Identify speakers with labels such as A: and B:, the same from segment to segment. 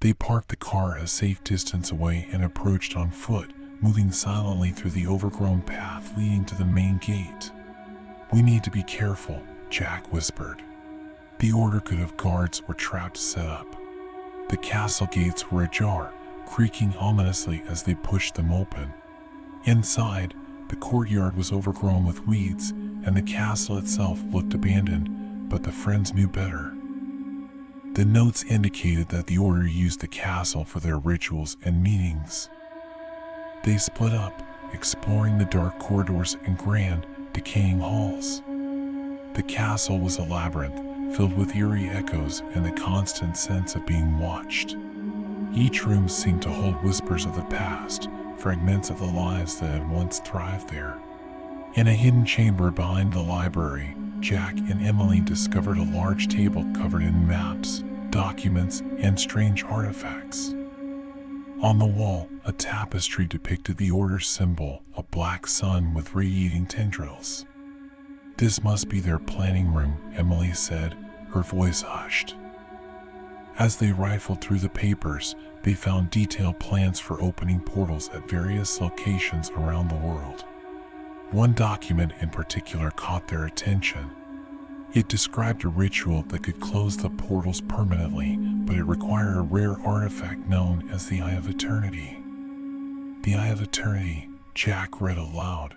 A: They parked the car a safe distance away and approached on foot, moving silently through the overgrown path leading to the main gate. "We need to be careful," Jack whispered. The order could have guards or traps set up. The castle gates were ajar, creaking ominously as they pushed them open. Inside, the courtyard was overgrown with weeds, and the castle itself looked abandoned, but the friends knew better. The notes indicated that the order used the castle for their rituals and meetings. They split up, exploring the dark corridors and grand, decaying halls. The castle was a labyrinth, filled with eerie echoes and the constant sense of being watched. Each room seemed to hold whispers of the past, fragments of the lives that had once thrived there. In a hidden chamber behind the library, Jack and Emily discovered a large table covered in maps, documents, and strange artifacts. On the wall, a tapestry depicted the Order's symbol, a black sun with radiating tendrils. "This must be their planning room," Emily said, her voice hushed. As they rifled through the papers, they found detailed plans for opening portals at various locations around the world. One document in particular caught their attention. It described a ritual that could close the portals permanently, but it required a rare artifact known as the Eye of Eternity. "The Eye of Eternity," Jack read aloud.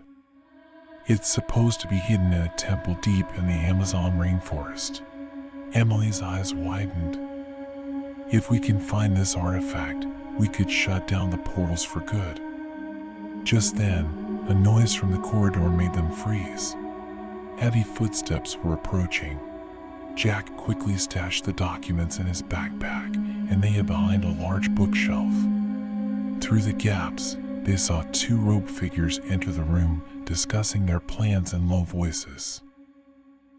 A: "It's supposed to be hidden in a temple deep in the Amazon rainforest." Emily's eyes widened. "If we can find this artifact, we could shut down the portals for good." Just then, a noise from the corridor made them freeze. Heavy footsteps were approaching. Jack quickly stashed the documents in his backpack and they hid behind a large bookshelf. Through the gaps, they saw two robed figures enter the room, discussing their plans in low voices.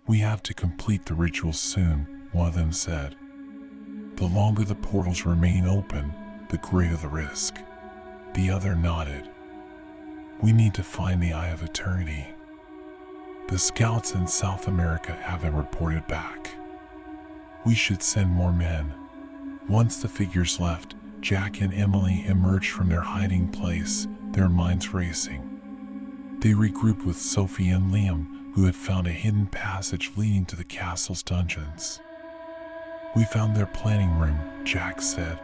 A: "We have to complete the ritual soon," one of them said. "The longer the portals remain open, the greater the risk." The other nodded. "We need to find the Eye of Eternity. The scouts in South America haven't reported back. We should send more men." Once the figures left, Jack and Emily emerged from their hiding place, their minds racing. They regrouped with Sophie and Liam, who had found a hidden passage leading to the castle's dungeons. "We found their planning room," Jack said.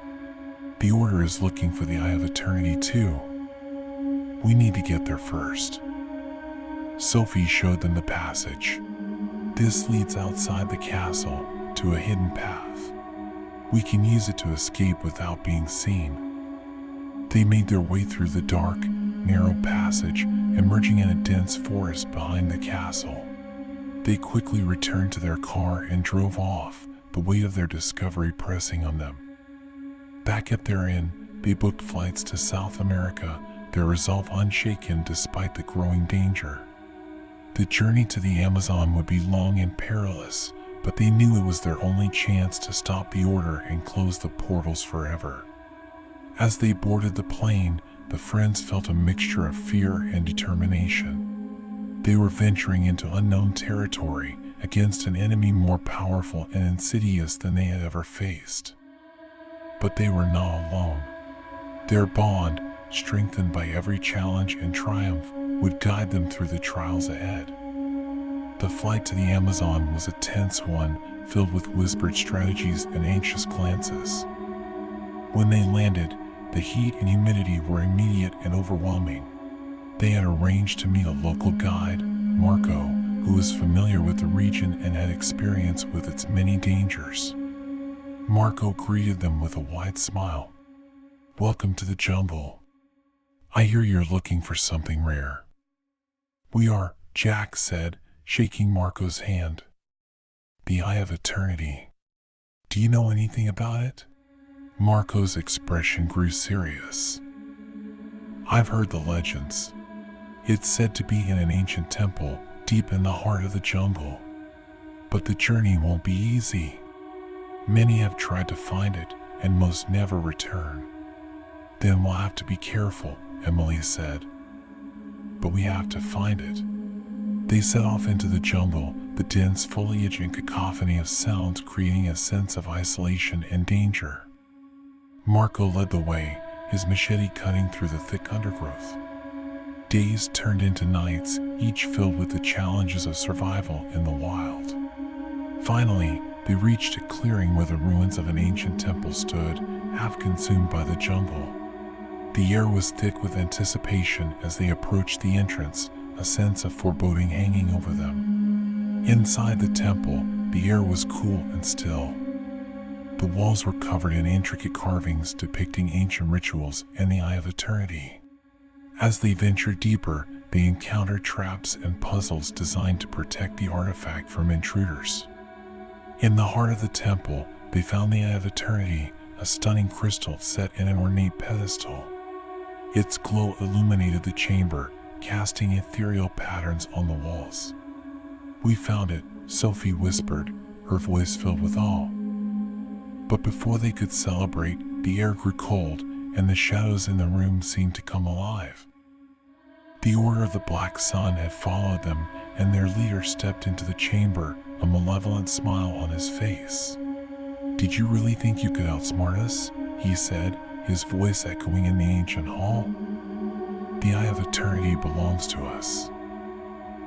A: "The Order is looking for the Eye of Eternity too. We need to get there first." Sophie showed them the passage. "This leads outside the castle to a hidden path. We can use it to escape without being seen." They made their way through the dark, narrow passage, emerging in a dense forest behind the castle. They quickly returned to their car and drove off, the weight of their discovery pressing on them. Back at their inn, they booked flights to South America, their resolve unshaken despite the growing danger. The journey to the Amazon would be long and perilous, but they knew it was their only chance to stop the Order and close the portals forever. As they boarded the plane, the friends felt a mixture of fear and determination. They were venturing into unknown territory against an enemy more powerful and insidious than they had ever faced. But they were not alone. Their bond, strengthened by every challenge and triumph, would guide them through the trials ahead. The flight to the Amazon was a tense one, filled with whispered strategies and anxious glances. When they landed, the heat and humidity were immediate and overwhelming. They had arranged to meet a local guide, Marco, who was familiar with the region and had experience with its many dangers. Marco greeted them with a wide smile. "Welcome to the jungle. I hear you're looking for something rare." "We are," Jack said, shaking Marco's hand. "The Eye of Eternity. Do you know anything about it?" Marco's expression grew serious. "I've heard the legends. It's said to be in an ancient temple deep in the heart of the jungle. But the journey won't be easy. Many have tried to find it, and most never return." "Then we'll have to be careful," Emily said. "But we have to find it." They set off into the jungle, the dense foliage and cacophony of sounds creating a sense of isolation and danger. Marco led the way, his machete cutting through the thick undergrowth. Days turned into nights, each filled with the challenges of survival in the wild. Finally, they reached a clearing where the ruins of an ancient temple stood, half consumed by the jungle. The air was thick with anticipation as they approached the entrance, a sense of foreboding hanging over them. Inside the temple, the air was cool and still. The walls were covered in intricate carvings depicting ancient rituals and the Eye of Eternity. As they ventured deeper, they encountered traps and puzzles designed to protect the artifact from intruders. In the heart of the temple, they found the Eye of Eternity, a stunning crystal set in an ornate pedestal. Its glow illuminated the chamber, casting ethereal patterns on the walls. "We found it," Sophie whispered, her voice filled with awe. But before they could celebrate, the air grew cold, and the shadows in the room seemed to come alive. The Order of the Black Sun had followed them, and their leader stepped into the chamber, a malevolent smile on his face. "Did you really think you could outsmart us?" he said, his voice echoing in the ancient hall. "The Eye of Eternity belongs to us."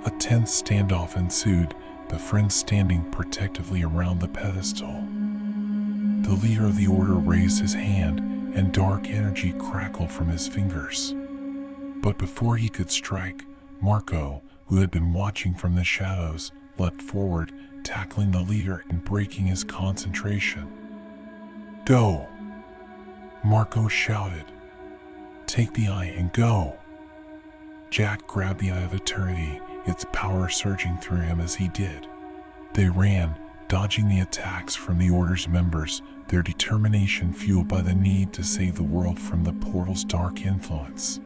A: A tense standoff ensued, the friends standing protectively around the pedestal. The leader of the order raised his hand, and dark energy crackled from his fingers. But before he could strike, Marco, who had been watching from the shadows, leapt forward, tackling the leader and breaking his concentration. "Go!" Marco shouted. "Take the eye and go!" Jack grabbed the Eye of Eternity, its power surging through him as he did. They ran, dodging the attacks from the Order's members, their determination fueled by the need to save the world from the portal's dark influence.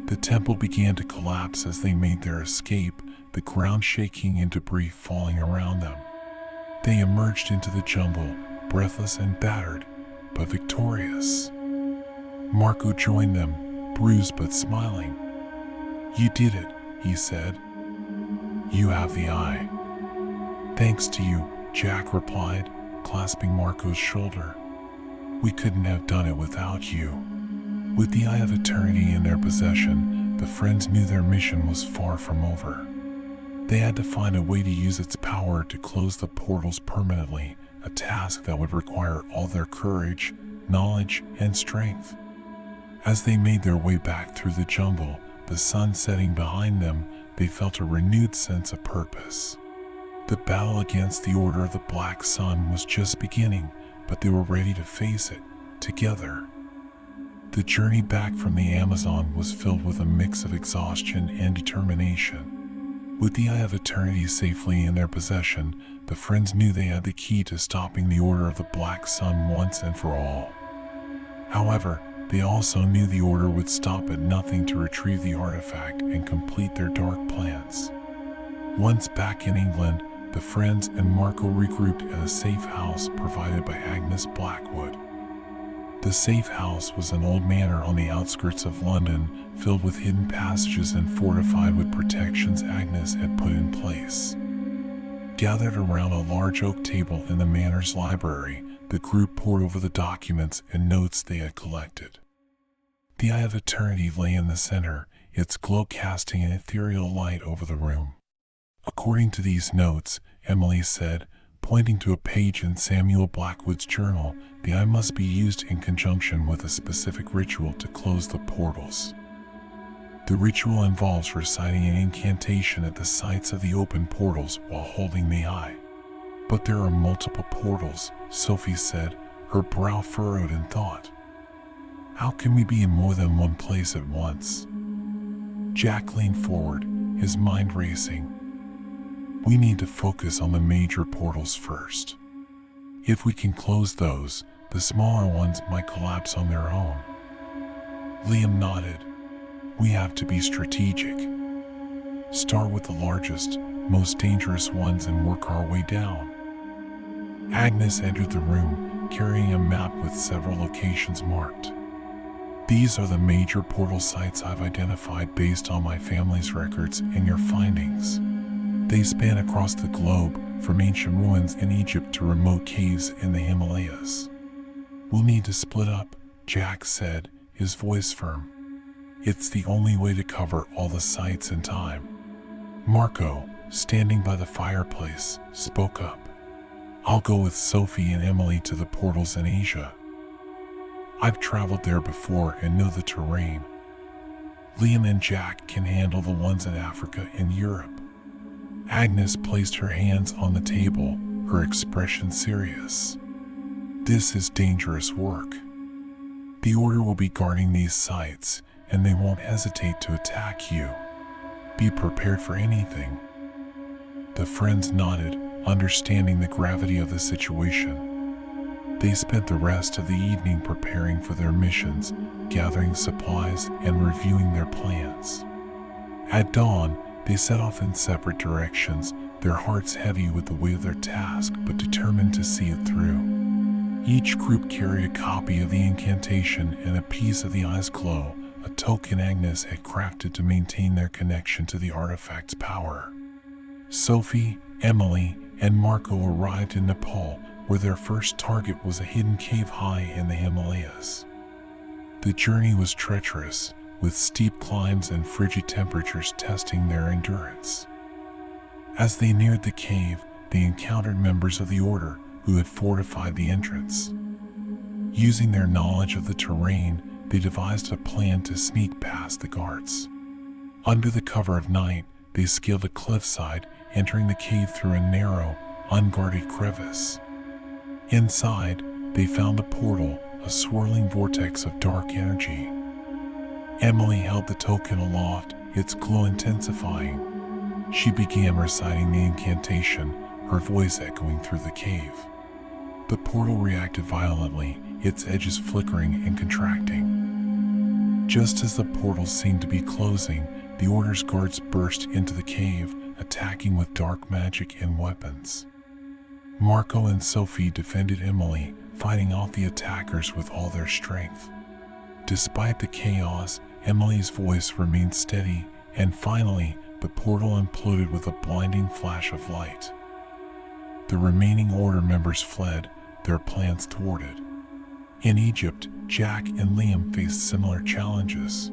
A: The temple began to collapse as they made their escape, the ground shaking and debris falling around them. They emerged into the jungle, breathless and battered, but victorious. Marco joined them, bruised but smiling. "You did it," he said. "You have the eye." "Thanks to you," Jack replied, clasping Marco's shoulder. "We couldn't have done it without you." With the Eye of Eternity in their possession, the friends knew their mission was far from over. They had to find a way to use its power to close the portals permanently, a task that would require all their courage, knowledge, and strength. As they made their way back through the jungle, the sun setting behind them, they felt a renewed sense of purpose. The battle against the Order of the Black Sun was just beginning, but they were ready to face it, together. The journey back from the Amazon was filled with a mix of exhaustion and determination. With the Eye of Eternity safely in their possession, the friends knew they had the key to stopping the Order of the Black Sun once and for all. However, they also knew the Order would stop at nothing to retrieve the artifact and complete their dark plans. Once back in England, the friends and Marco regrouped at a safe house provided by Agnes Blackwood. The safe house was an old manor on the outskirts of London, filled with hidden passages and fortified with protections Agnes had put in place. Gathered around a large oak table in the manor's library, the group pored over the documents and notes they had collected. The Eye of Eternity lay in the center, its glow casting an ethereal light over the room. "According to these notes," Emily said, pointing to a page in Samuel Blackwood's journal, "the eye must be used in conjunction with a specific ritual to close the portals. The ritual involves reciting an incantation at the sites of the open portals while holding the eye." "But there are multiple portals," Sophie said, her brow furrowed in thought. "How can we be in more than one place at once?" Jack leaned forward, his mind racing. "We need to focus on the major portals first. If we can close those, the smaller ones might collapse on their own." Liam nodded. "We have to be strategic. Start with the largest, most dangerous ones and work our way down." Agnes entered the room, carrying a map with several locations marked. "These are the major portal sites I've identified based on my family's records and your findings. They span across the globe, from ancient ruins in Egypt to remote caves in the Himalayas. "We'll need to split up," Jack said, his voice firm. "It's the only way to cover all the sites in time." Marco, standing by the fireplace, spoke up. "I'll go with Sophie and Emily to the portals in Asia. I've traveled there before and know the terrain. Liam and Jack can handle the ones in Africa and Europe." Agnes placed her hands on the table, her expression serious. "This is dangerous work. The Order will be guarding these sites, and they won't hesitate to attack you. Be prepared for anything." The friends nodded, understanding the gravity of the situation. They spent the rest of the evening preparing for their missions, gathering supplies and reviewing their plans. At dawn, they set off in separate directions, their hearts heavy with the weight of their task but determined to see it through. Each group carried a copy of the incantation and a piece of the eye's glow, a token Agnes had crafted to maintain their connection to the artifact's power. Sophie, Emily, and Marco arrived in Nepal, where their first target was a hidden cave high in the Himalayas. The journey was treacherous, with steep climbs and frigid temperatures testing their endurance. As they neared the cave, they encountered members of the Order who had fortified the entrance. Using their knowledge of the terrain, they devised a plan to sneak past the guards. Under the cover of night, they scaled a cliffside, entering the cave through a narrow, unguarded crevice. Inside, they found a portal, a swirling vortex of dark energy. Emily held the token aloft, its glow intensifying. She began reciting the incantation, her voice echoing through the cave. The portal reacted violently, its edges flickering and contracting. Just as the portal seemed to be closing, the Order's guards burst into the cave, attacking with dark magic and weapons. Marco and Sophie defended Emily, fighting off the attackers with all their strength. Despite the chaos, Emily's voice remained steady, and finally, the portal imploded with a blinding flash of light. The remaining Order members fled, their plans thwarted. In Egypt, Jack and Liam faced similar challenges.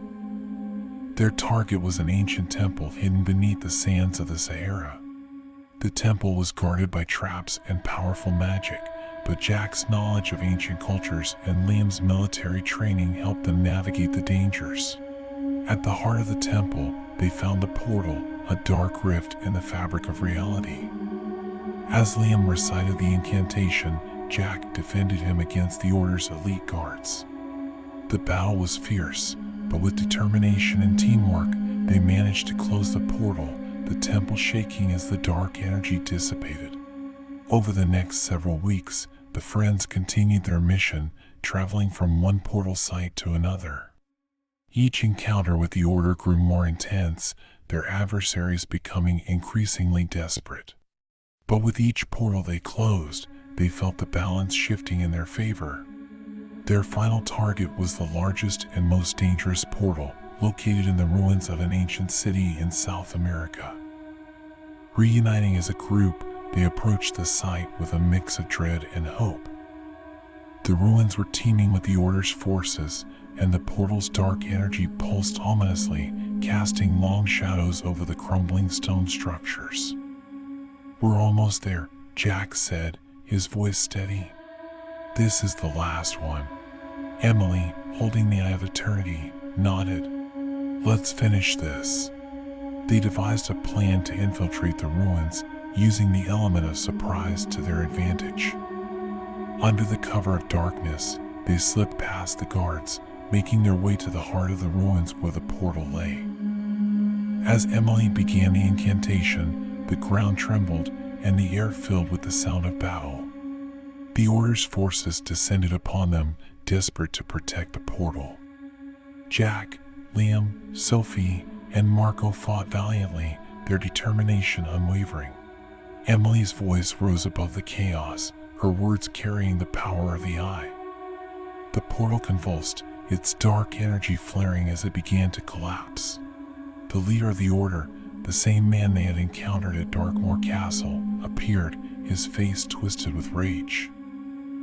A: Their target was an ancient temple hidden beneath the sands of the Sahara. The temple was guarded by traps and powerful magic, but Jack's knowledge of ancient cultures and Liam's military training helped them navigate the dangers. At the heart of the temple, they found the portal, a dark rift in the fabric of reality. As Liam recited the incantation, Jack defended him against the Order's elite guards. The battle was fierce, but with determination and teamwork, they managed to close the portal, the temple shaking as the dark energy dissipated. Over the next several weeks, the friends continued their mission, traveling from one portal site to another. Each encounter with the Order grew more intense, their adversaries becoming increasingly desperate. But with each portal they closed, they felt the balance shifting in their favor. Their final target was the largest and most dangerous portal, located in the ruins of an ancient city in South America. Reuniting as a group, they approached the site with a mix of dread and hope. The ruins were teeming with the Order's forces, and the portal's dark energy pulsed ominously, casting long shadows over the crumbling stone structures. "We're almost there," Jack said, his voice steady. "This is the last one." Emily, holding the Eye of Eternity, nodded. "Let's finish this." They devised a plan to infiltrate the ruins, using the element of surprise to their advantage. Under the cover of darkness, they slipped past the guards, making their way to the heart of the ruins where the portal lay. As Emily began the incantation, the ground trembled and the air filled with the sound of battle. The Order's forces descended upon them, desperate to protect the portal. Jack, Liam, Sophie, and Marco fought valiantly, their determination unwavering. Emily's voice rose above the chaos, her words carrying the power of the eye. The portal convulsed, its dark energy flaring as it began to collapse. The leader of the Order, the same man they had encountered at Darkmoor Castle, appeared, his face twisted with rage.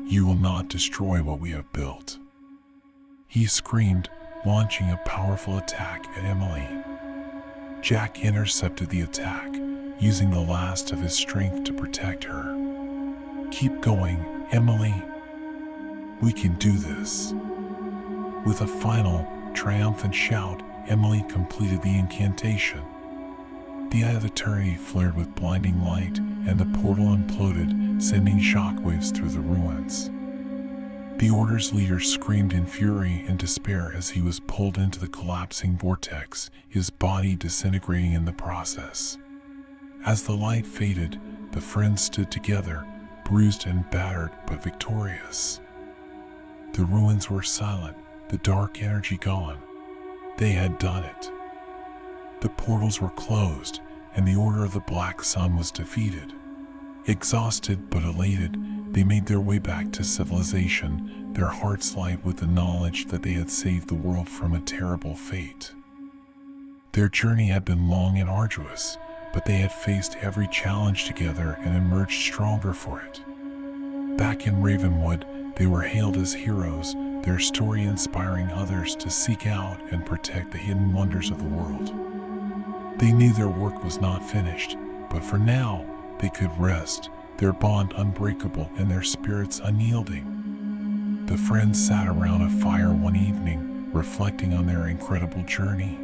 A: You will not destroy what we have built," he screamed, launching a powerful attack at Emily. Jack intercepted the attack, using the last of his strength to protect her. "Keep going, Emily. We can do this." With a final, triumphant shout, Emily completed the incantation. The Eye of Eternity flared with blinding light, and the portal imploded, sending shockwaves through the ruins. The Order's leader screamed in fury and despair as he was pulled into the collapsing vortex, his body disintegrating in the process. As the light faded, the friends stood together, bruised and battered but victorious. The ruins were silent, the dark energy gone. They had done it. The portals were closed, and the Order of the Black Sun was defeated. Exhausted but elated, they made their way back to civilization, their hearts light with the knowledge that they had saved the world from a terrible fate. Their journey had been long and arduous, but they had faced every challenge together and emerged stronger for it. Back in Ravenwood, they were hailed as heroes, their story inspiring others to seek out and protect the hidden wonders of the world. They knew their work was not finished, but for now, they could rest, their bond unbreakable and their spirits unyielding. The friends sat around a fire one evening, reflecting on their incredible journey.